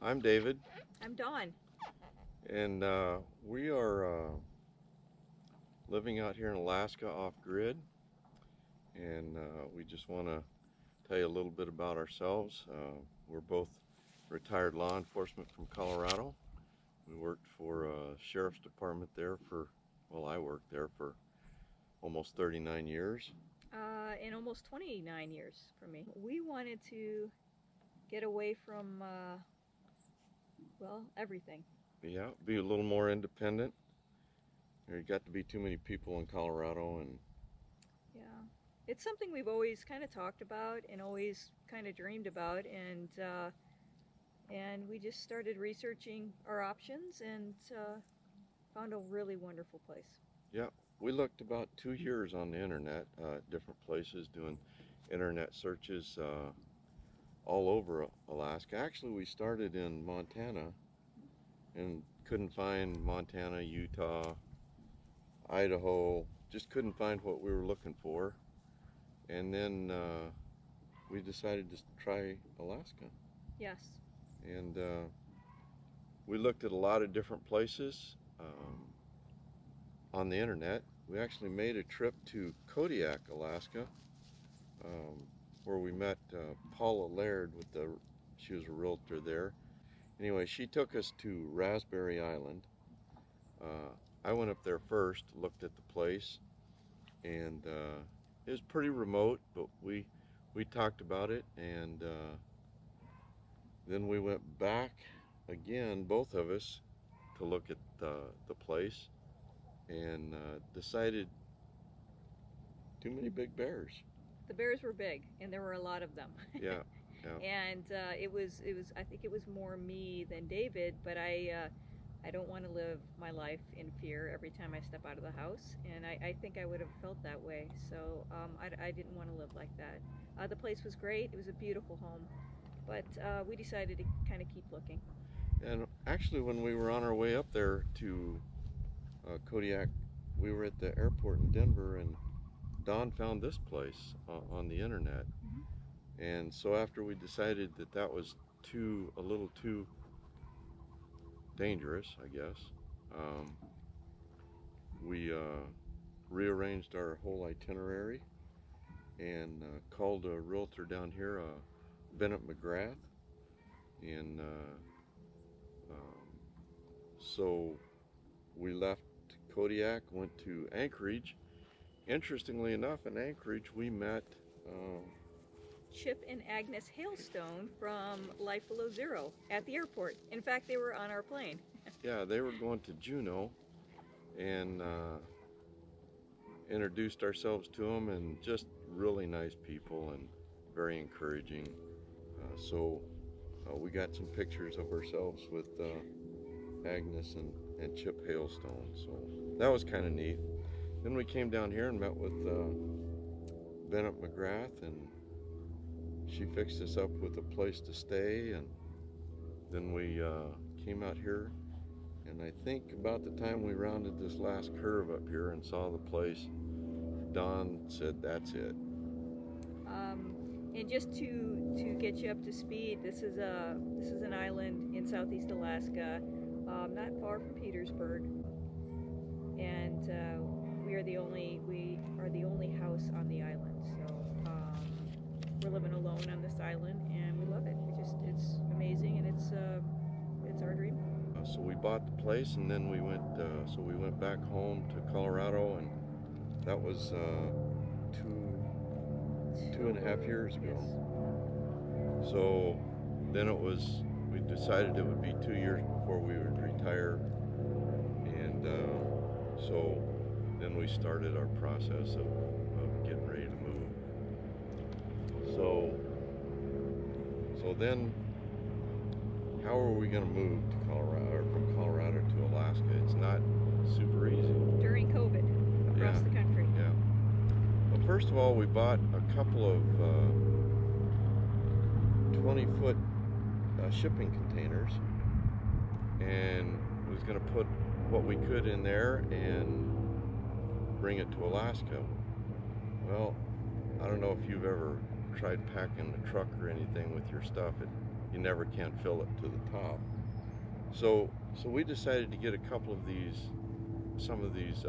I'm David, I'm Dawn. and we are living out here in Alaska off grid, and we just want to tell you a little bit about ourselves. We're both retired law enforcement from Colorado. We worked for Sheriff's Department there for, well, I worked there for almost 39 years. In almost 29 years for me. We wanted to get away from, well, everything. Yeah, be a little more independent. There got to be too many people in Colorado, and Yeah. It's something we've always kind of talked about and always kind of dreamed about, and we just started researching our options and found a really wonderful place. yeah, we looked about 2 years on the internet, different places, doing internet searches all over Alaska. Actually, we started in Montana and couldn't find Montana, Utah, Idaho, just couldn't find what we were looking for. And then we decided to try Alaska. Yes. And we looked at a lot of different places on the internet. We actually made a trip to Kodiak, Alaska, um, where we met Paula Laird she was a realtor there. Anyway, she took us to Raspberry Island. I went up there first, looked at the place, and it was pretty remote, but we talked about it, and then we went back again, both of us, to look at the place, and decided too many big bears. The bears were big, and there were a lot of them. Yeah, yeah. And it was. I think it was more me than David, but I don't want to live my life in fear every time I step out of the house, and I think I would have felt that way. So I didn't want to live like that. The place was great. It was a beautiful home, but we decided to kind of keep looking. And actually, when we were on our way up there to Kodiak, we were at the airport in Denver, and Don found this place on the internet. Mm-hmm. And so after we decided that that was a little too dangerous, I guess, um, we rearranged our whole itinerary and called a realtor down here, Bennett McGrath, and so we left Kodiak, went to Anchorage. Interestingly enough, in Anchorage, we met. Chip and Agnes Hailstone from Life Below Zero at the airport. In fact, they were on our plane. Yeah, they were going to Juneau, and introduced ourselves to them, and just really nice people and very encouraging. So we got some pictures of ourselves with Agnes and Chip Hailstone. So that was kind of neat. Then we came down here and met with Bennett McGrath, and she fixed us up with a place to stay. And then we came out here, and I think about the time we rounded this last curve up here and saw the place, Don said, "That's it." Um, and just to get you up to speed, this is an island in southeast Alaska, not far from Petersburg, and we are the only house on the island. So we're living alone on this island, and we love it. It's amazing, and it's our dream. So we bought the place, and then we went back home to Colorado, and that was two and a half years ago. Yes. So then we decided it would be 2 years before we would retire, and so then we started our process of getting ready to move. So so then, how are we going to move to Colorado, or from Colorado to Alaska? It's not super easy. During COVID, across Yeah, the country. yeah. Well, first of all, we bought a couple of 20-foot shipping containers, and was going to put what we could in there and bring it to Alaska. Well, I don't know if you've ever tried packing a truck or anything with your stuff. you never can fill it to the top. So we decided to get a couple of these, some of these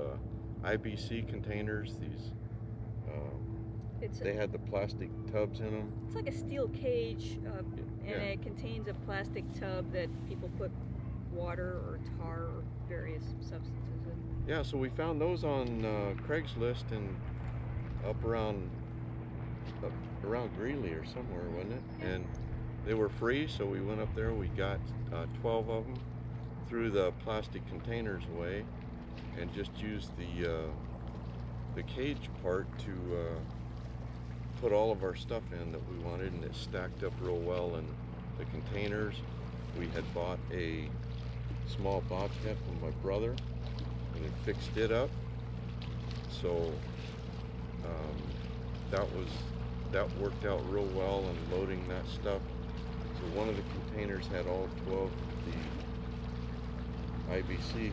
IBC containers. These It's they had the plastic tubs in them. it's like a steel cage, and Yeah. it contains a plastic tub that people put water or tar or various substances in. Yeah, so we found those on Craigslist and up around Greeley or somewhere, wasn't it? Yeah. And they were free, so we went up there. We got 12 of them, threw the plastic containers away, and just used the cage part to put all of our stuff in that we wanted, and it stacked up real well in the containers. We had bought a small bobcat from my brother and had fixed it up, so that worked out real well in loading that stuff. So one of the containers had all 12 of the IBC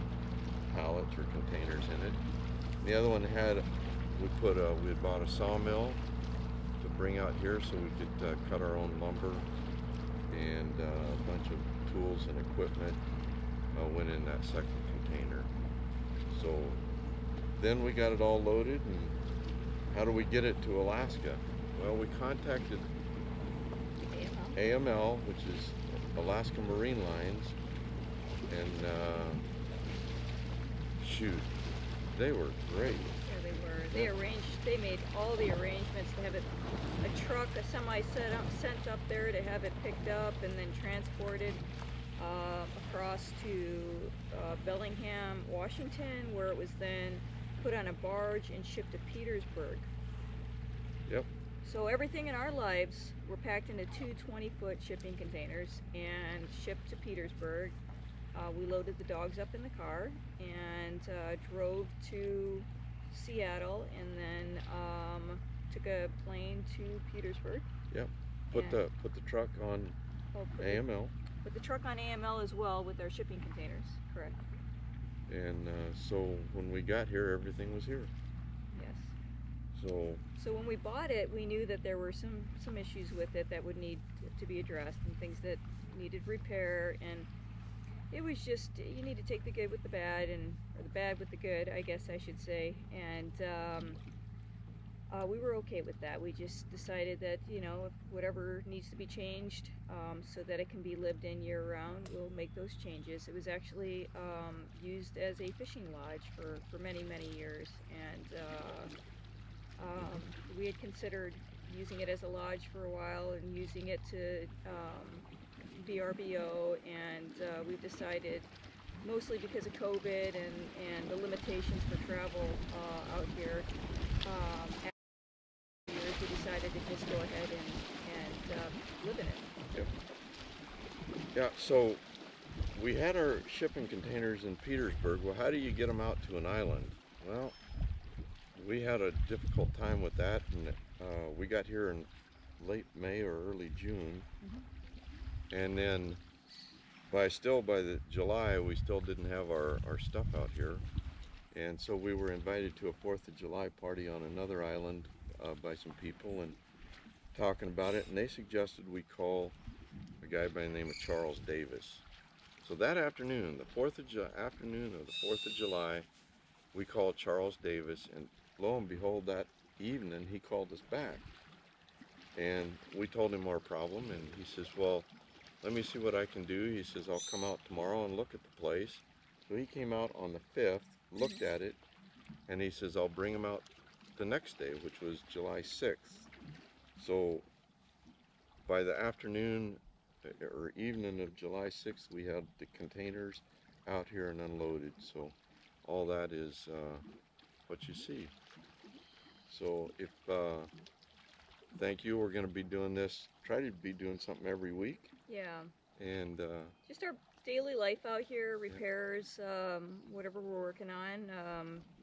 pallets or containers in it. The other one had, we had bought a sawmill to bring out here so we could cut our own lumber, and a bunch of tools and equipment went in that second container. So then we got it all loaded, and how do we get it to Alaska? Well, we contacted AML, which is Alaska Marine Lines, and shoot, they were great. Yeah, they were. They made all the arrangements to have it, a truck, a semi sent up there to have it picked up and then transported across to Bellingham, Washington, where it was then put on a barge and shipped to Petersburg. Yep. So everything in our lives were packed into two 20-foot shipping containers and shipped to Petersburg. We loaded the dogs up in the car and drove to Seattle, and then took a plane to Petersburg. Yep. Put the truck on AML. Put the truck on AML as well with our shipping containers. Correct. And so when we got here, everything was here. Yes. So when we bought it, we knew that there were some issues with it that would need to be addressed, and things that needed repair, and it was just, you need to take the good with the bad, or the bad with the good, I guess I should say. And we were okay with that. We just decided that, you know, if whatever needs to be changed so that it can be lived in year round, we'll make those changes. It was actually used as a fishing lodge for many years, and we had considered using it as a lodge for a while and using it to VRBO, and we've decided, mostly because of COVID and the limitations for travel out here, after years, we decided to just go ahead and live in it. Yep. Yeah, so we had our shipping containers in Petersburg. Well, how do you get them out to an island? Well, we had a difficult time with that, and we got here in late May or early June. Mm-hmm. And then by the July, we still didn't have our stuff out here. And so we were invited to a 4th of July party on another island by some people, and talking about it, and they suggested we call a guy by the name of Charles Davis. So that afternoon, afternoon of the 4th of July, we called Charles Davis, and lo and behold, that evening he called us back. And we told him our problem, and he says, well, let me see what I can do. He says, I'll come out tomorrow and look at the place. So he came out on the 5th, looked at it, and he says, I'll bring him out the next day, which was July 6th. So by the afternoon or evening of July 6th, we had the containers out here and unloaded. So all that is what you see. So if thank you. We're going to be doing this, try to be doing something every week. Yeah. And just our daily life out here, repairs, whatever we're working on,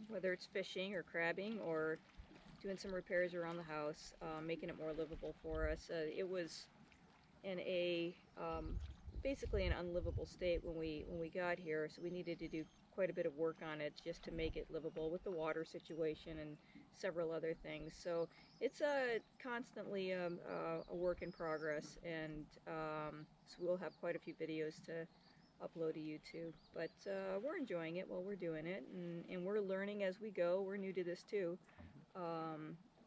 whether it's fishing or crabbing or doing some repairs around the house, making it more livable for us. It was in a basically an unlivable state when we got here. So we needed to do quite a bit of work on it just to make it livable with the water situation and several other things. So it's constantly a work in progress, and so we'll have quite a few videos to upload to YouTube. But we're enjoying it while we're doing it, and we're learning as we go. We're new to this too,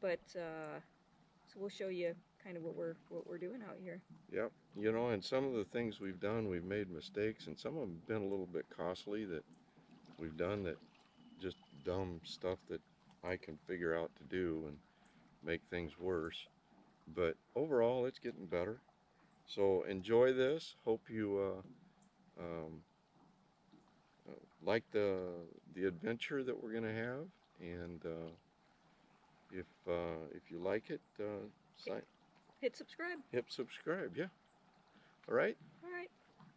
but so we'll show you kind of what we're doing out here. Yep. You know, and some of the things we've done, we've made mistakes, and some of them have been a little bit costly that we've done, that just dumb stuff that I can figure out to do and make things worse. But overall, it's getting better. So enjoy this. Hope you um, like the adventure that we're gonna have, and if you like it, Hit subscribe. hit subscribe. Yeah. All right. All right.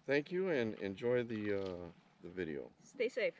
Thank you, and enjoy the video. Stay safe.